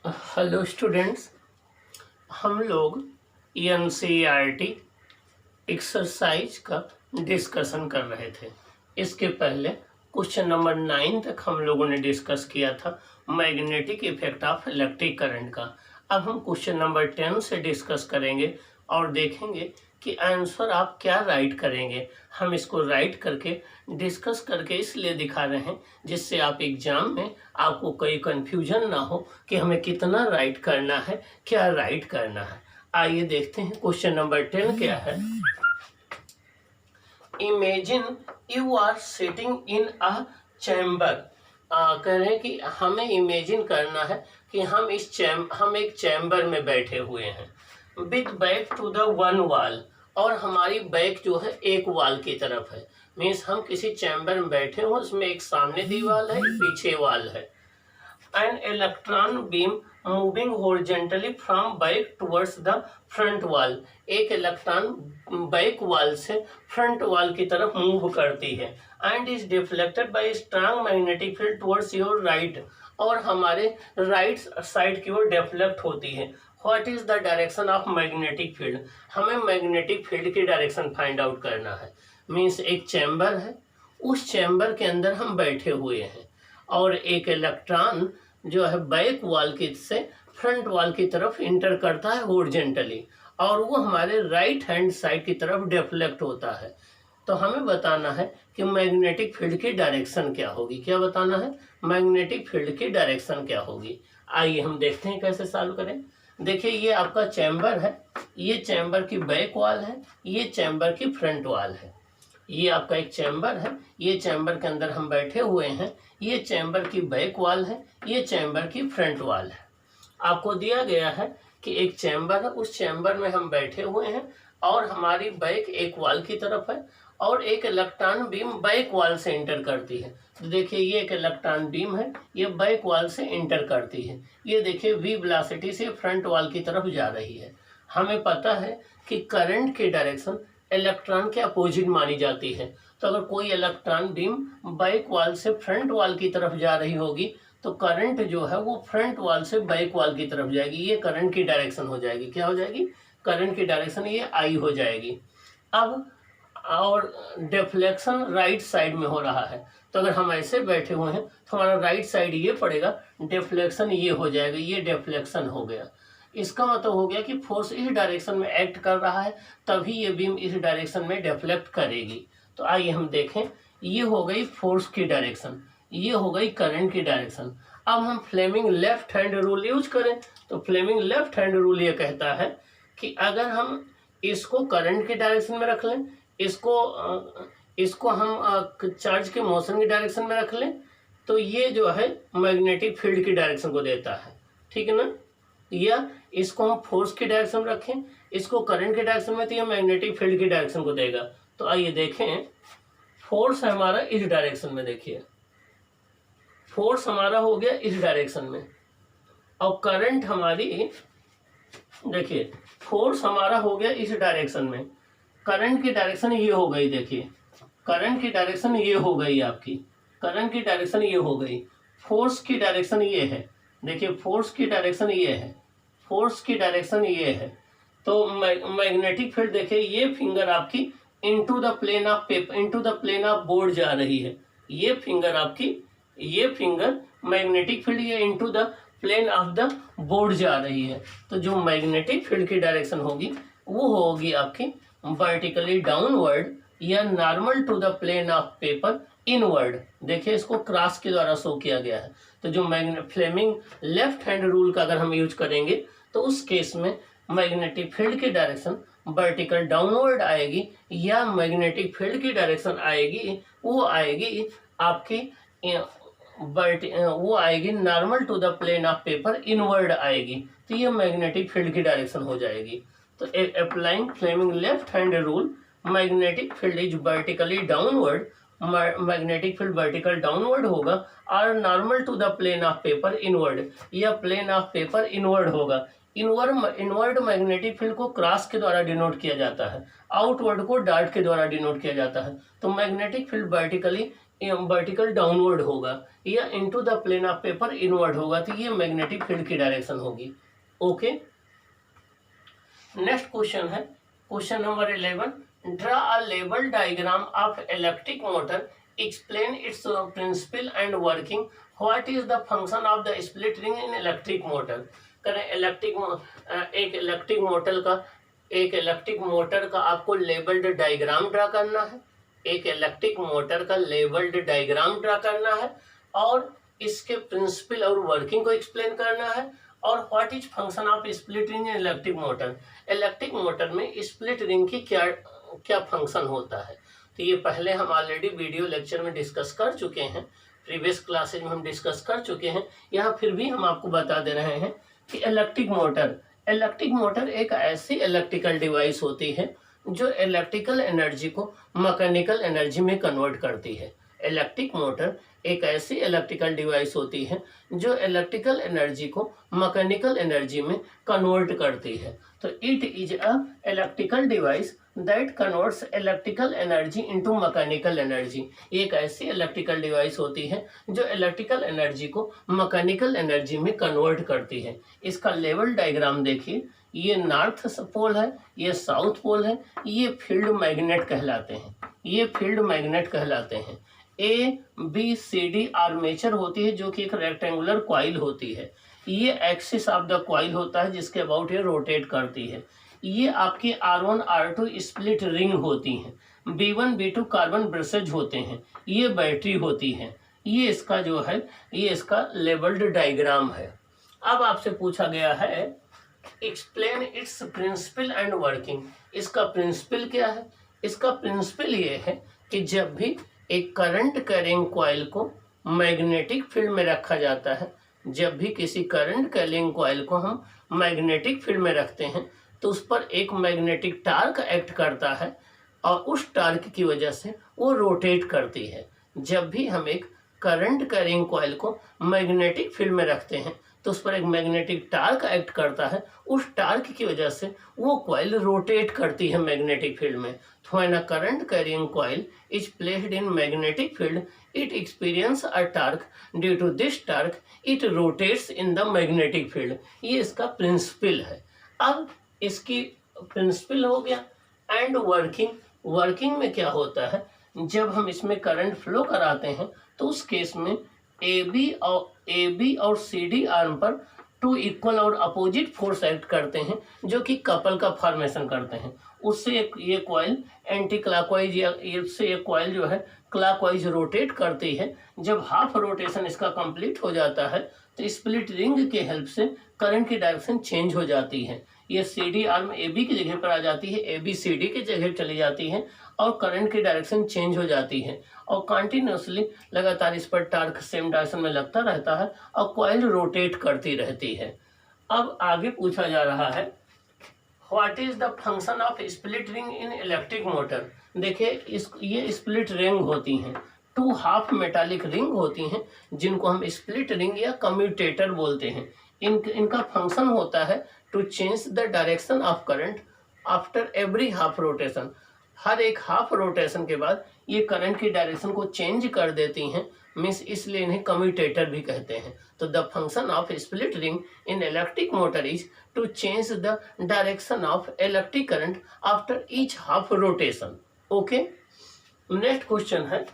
Hello students, हम लोग NCERT exercise का डिस्कशन कर रहे थे। इसके पहले क्वेश्चन नंबर 9 तक हम लोगों ने डिस्कस किया था magnetic effect of electric current का। अब हम क्वेश्चन नंबर 10 से डिस्कस करेंगे और देखेंगे कि आंसर आप क्या राइट करेंगे। हम इसको राइट करके डिस्कस करके इसलिए दिखा रहे हैं जिससे आप एग्जाम में आपको कोई कंफ्यूजन ना हो कि हमें कितना राइट करना है, क्या राइट करना है। आइए देखते हैं क्वेश्चन नंबर 10 क्या है। Imagine you are sitting in a chamber. कह रहे हैं कि हमें इमेजिन करना है कि हम एक चैम्बर में बैठे हुए हैं with back to the one wall, और हमारी बैक जो है एक वॉल की तरफ है। मीन्स हम किसी चैम्बर में बैठे हो, उसमें एक सामने दीवार है, पीछे वॉल है। An electron beam moving horizontally from back towards the front wall। एक इलेक्ट्रॉन बैक वॉल से फ्रंट वॉल की तरफ मूव करती है and is deflected by strong magnetic field towards your right, और हमारे राइट साइड की ओर डिफ्लेक्ट होती है। What is the direction of magnetic field. हमें मैग्नेटिक फील्ड की डायरेक्शन फाइंड आउट करना है। मीन्स एक चैम्बर है, उस चैम्बर के अंदर हम बैठे हुए हैं और एक इलेक्ट्रॉन जो है बैक वॉल की से फ्रंट वॉल की तरफ इंटर करता है हॉरिजॉन्टली, और वो हमारे राइट हैंड साइड की तरफ डिफ्लेक्ट होता है। तो हमें बताना है कि मैग्नेटिक फील्ड की डायरेक्शन क्या होगी। क्या बताना है? मैग्नेटिक फील्ड की डायरेक्शन क्या होगी। आइए हम देखते हैं कैसे सॉल्व करें। देखिए, ये आपका चैम्बर है, ये चैम्बर की बैक वॉल है, ये चैम्बर की फ्रंट वॉल है। ये आपका एक चैम्बर है, ये चैम्बर के अंदर हम बैठे हुए हैं, ये चैम्बर की बैक वॉल है, ये चैम्बर की फ्रंट वॉल है। आपको दिया गया है कि एक चैम्बर है, उस चैम्बर में हम बैठे हुए हैं और हमारी बैक एक वॉल की तरफ है और एक इलेक्ट्रॉन बीम बैक वॉल से इंटर करती है। तो देखिए, ये एक इलेक्ट्रॉन बीम है, ये बैक वॉल से इंटर करती है। ये देखिए v वेलोसिटी से फ्रंट वॉल की तरफ जा रही है। हमें पता है कि करंट की डायरेक्शन इलेक्ट्रॉन के अपोजिट मानी जाती है। तो अगर कोई इलेक्ट्रॉन बीम बैक वॉल से फ्रंट वॉल की तरफ जा रही होगी तो करंट जो है वो फ्रंट वॉल से बैक वॉल की तरफ जाएगी। ये करंट की डायरेक्शन हो जाएगी। क्या हो जाएगी? करंट की डायरेक्शन ये आई हो जाएगी। अब और डिफ्लेक्शन राइट साइड में हो रहा है, तो अगर हम ऐसे बैठे हुए हैं तो हमारा राइट साइड ये पड़ेगा, डिफ्लेक्शन ये हो जाएगा, ये डिफ्लेक्शन हो गया। इसका मतलब हो गया कि फोर्स इस डायरेक्शन में एक्ट कर रहा है, तभी ये बीम इस डायरेक्शन में डिफ्लेक्ट करेगी। तो आइए हम देखें, ये हो गई फोर्स की डायरेक्शन, ये हो गई करंट की डायरेक्शन। अब हम Fleming left hand rule use करें तो फ्लेमिंग लेफ्ट हैंड रूल ये कहता है कि अगर हम इसको करंट की डायरेक्शन में रख लें, इसको हम चार्ज के मोशन की डायरेक्शन में रख लें, तो ये जो है मैग्नेटिक फील्ड की डायरेक्शन को देता है। ठीक है ना? या इसको हम फोर्स की डायरेक्शन में रखें, इसको करंट की डायरेक्शन में, तो ये मैग्नेटिक फील्ड की डायरेक्शन को देगा। तो आइए देखें, फोर्स है हमारा इस डायरेक्शन में। देखिए, फोर्स हमारा हो गया इस डायरेक्शन में, और करंट हमारी, देखिए फोर्स हमारा हो गया इस डायरेक्शन में, करंट की डायरेक्शन ये हो गई। देखिए, करंट की डायरेक्शन ये हो गई आपकी, करंट की डायरेक्शन ये हो गई, फोर्स की डायरेक्शन ये है। देखिए, फोर्स की डायरेक्शन ये है, फोर्स की डायरेक्शन ये है। तो मैग्नेटिक फील्ड देखिए, ये फिंगर आपकी into the plane of paper, into the plane of board जा रही है। ये फिंगर आपकी, ये फिंगर मैग्नेटिक फील्ड ये into the plane of the board जा रही है। तो जो मैग्नेटिक फील्ड की डायरेक्शन होगी वो होगी आपकी वर्टिकली डाउनवर्ड या normal to the plane of paper inward. देखिए, इसको क्रॉस के द्वारा शो किया गया है। तो जो फ्लेमिंग लेफ्ट हैंड रूल का अगर हम यूज करेंगे तो उस केस में मैग्नेटिक फील्ड की डायरेक्शन वर्टिकल डाउनवर्ड आएगी, या मैग्नेटिक फील्ड की डायरेक्शन आएगी वो आएगी आपकी वो आएगी normal to the plane of paper inward आएगी। तो ये मैग्नेटिक फील्ड की डायरेक्शन हो जाएगी। तो applying Fleming left hand rule, magnetic field is vertically downward, magnetic field vertical downward होगा, और normal to the plane of paper inward, या प्लेन ऑफ पेपर इनवर्ड होगा। इनवर्ड मैग्नेटिक फील्ड को cross के द्वारा डिनोट किया जाता है, आउटवर्ड को डॉट के द्वारा डिनोट किया जाता है। तो magnetic field vertically vertical downward होगा या into the plane of paper inward होगा, तो ये मैग्नेटिक फील्ड की डायरेक्शन होगी। ओके, नेक्स्ट क्वेश्चन है question number 11, draw a level diagram of electric motor, explain its principle and working, what is the function of the split ring in electric motor. करें एक electric motor का आपको levelled diagram draw करना है, एक electric motor का levelled diagram draw करना है और इसके प्रिंसिपल और वर्किंग को एक्सप्लेन करना है, और what is function of split ring in electric motor. Electric motor में स्प्लिट रिंग की क्या क्या फंक्शन होता है, तो ये पहले हम ऑलरेडी वीडियो लेक्चर में डिस्कस कर चुके हैं, प्रीवियस क्लासेज में हम डिस्कस कर चुके हैं। यहाँ फिर भी हम आपको बता दे रहे हैं कि इलेक्ट्रिक मोटर एक ऐसी इलेक्ट्रिकल डिवाइस होती है जो इलेक्ट्रिकल एनर्जी को मैकेनिकल एनर्जी में कन्वर्ट करती है। इलेक्ट्रिक मोटर एक ऐसी इलेक्ट्रिकल डिवाइस होती है जो इलेक्ट्रिकल एनर्जी को मैकेनिकल एनर्जी में कन्वर्ट करती है। तो it is a electrical device that converts electrical energy into mechanical energy. एक ऐसी इलेक्ट्रिकल डिवाइस होती है जो इलेक्ट्रिकल एनर्जी को मैकेनिकल एनर्जी में कन्वर्ट करती है। इसका लेवल डायग्राम देखिए, ये नॉर्थ पोल है, ये साउथ पोल है, ये फील्ड मैग्नेट कहलाते हैं, ये फील्ड मैग्नेट कहलाते हैं। A B C D armature होती है जो कि एक रेक्टेंगुलर कॉइल होती है, ये एक्सिस ऑफ द कॉइल होता है जिसके अबाउट ये रोटेट करती है। ये आपकी R1 R2 स्प्लिट रिंग होती हैं, B1 B2 कार्बन ब्रशेज होते हैं, ये बैटरी होती है। ये इसका जो है ये इसका लेवल्ड डायग्राम है। अब आपसे पूछा गया है explain its principle and working. इसका प्रिंसिपल क्या है? इसका प्रिंसिपल ये है कि जब भी एक करंट कैरिंग कॉइल को मैग्नेटिक फील्ड में रखा जाता है, जब भी किसी करंट कैरिंग कॉइल को हम मैग्नेटिक फील्ड में रखते हैं तो उस पर एक मैग्नेटिक टार्क एक्ट करता है और उस टार्क की वजह से वो रोटेट करती है। जब भी हम एक करंट कैरिंग कॉइल को मैग्नेटिक फील्ड में रखते हैं तो उस पर एक मैग्नेटिक टार्क एक्ट करता है, उस टार्क की वजह से वो कॉइल रोटेट करती है मैग्नेटिक फील्ड में। तो when a current carrying coil is placed in magnetic field it experience a torque, due to this torque it rotates in the magnetic field. ये इसका प्रिंसिपल है। अब इसकी प्रिंसिपल हो गया। एंड वर्किंग में क्या होता है, जब हम इसमें करंट फ्लो कराते हैं तो उस केस में ए बी और सी डी आर्म पर टू इक्वल और अपोजिट फोर्स एक्ट करते हैं जो कि कपल का फॉर्मेशन करते हैं। उससे ये कॉइल एंटी क्लॉकवाइज या इससे ये कॉइल जो है क्लॉकवाइज रोटेट करती है। जब हाफ रोटेशन इसका कंप्लीट हो जाता है तो स्प्लिट रिंग के हेल्प से करंट की डायरेक्शन चेंज हो जाती है। ये C D arm A B की जगह पर आ जाती है, ए बी सी डी की जगह चली जाती है और करंट की डायरेक्शन चेंज हो जाती है और कंटिन्यूसली लगातार इस पर टार्क सेम डायरेक्शन में लगता रहता है और कॉइल रोटेट करती रहती है। अब आगे पूछा जा रहा है what is the function of split ring in electric motor. देखिए ये स्प्लिट रिंग होती हैं, टू हाफ मेटालिक रिंग होती हैं जिनको हम स्प्लिट रिंग या कम्यूटेटर बोलते हैं। इनका फंक्शन होता है to change the direction of current after every half rotation. हर एक हाफ रोटेशन के बाद ये करंट की डायरेक्शन को चेंज कर देती हैं, मीन्स इसलिए इन्हें कम्यूटेटर भी कहते हैं। तो the function of split ring in electric motor is to change the direction of electric current after each half rotation. Okay, next question है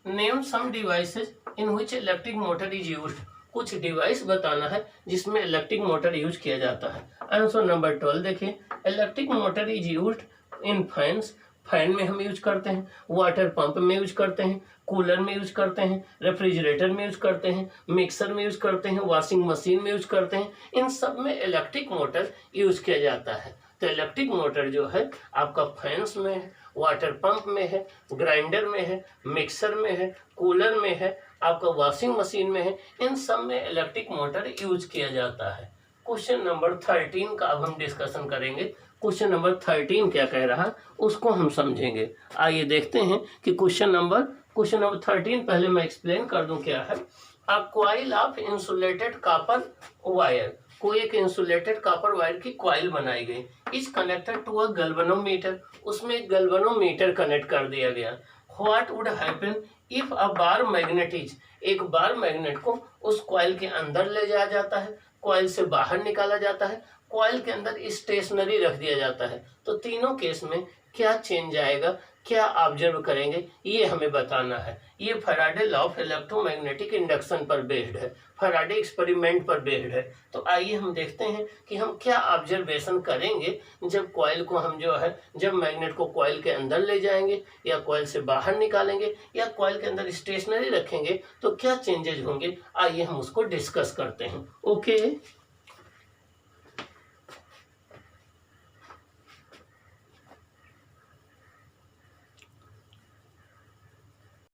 name some devices in which electric motor is used. कुछ device बताना है जिसमें electric motor use किया जाता है। Answer number 12 देखिए, electric motor is used in fans, fan में हम यूज करते हैं, वाटर पंप में यूज करते हैं, कूलर में यूज करते हैं, रेफ्रिजरेटर में यूज करते हैं, मिक्सर में यूज करते हैं, वॉशिंग मशीन में यूज करते हैं। इन सब में इलेक्ट्रिक मोटर यूज किया जाता है। तो इलेक्ट्रिक मोटर जो है आपका फैंस में है, वाटर पंप में है, ग्राइंडर में है, मिक्सर में है, कूलर में है, आपका वॉशिंग मशीन में है, इन सब में इलेक्ट्रिक मोटर यूज किया जाता है। क्वेश्चन नंबर 13 का अब हम डिस्कशन करेंगे। क्वेश्चन नंबर 13 क्या कह रहा है उसको हम समझेंगे। आइए देखते हैं कि क्वेश्चन नंबर 13 पहले मैं एक्सप्लेन कर दूं क्या है। A coil of insulated copper wire, कोई एक इंसुलेटेड कॉपर वायर की कॉइल बनाई गई, is connected to a galvanometer, उसमें एक गैल्वेनोमीटर कनेक्ट कर दिया गया। What would happen if a bar magnet is, एक बार मैग्नेट को उस कॉइल के अंदर ले जाया जाता है, कॉइल से बाहर निकाला जाता है, कॉइल के अंदर स्टेशनरी रख दिया जाता है, तो तीनों केस में क्या चेंज आएगा, क्या ऑब्जर्व करेंगे, ये हमें बताना है। ये Faraday law of electromagnetic induction पर बेस्ड है, फैराडे एक्सपेरिमेंट पर बेस्ड है। तो आइए हम देखते हैं कि हम क्या ऑब्जर्वेशन करेंगे जब कॉइल को हम जो है, जब मैग्नेट को कॉइल के अंदर ले जाएंगे या कॉइल से बाहर निकालेंगे या कॉइल के अंदर स्टेशनरी रखेंगे, तो क्या चेंजेज होंगे। आइए हम उसको डिस्कस करते हैं। ओके।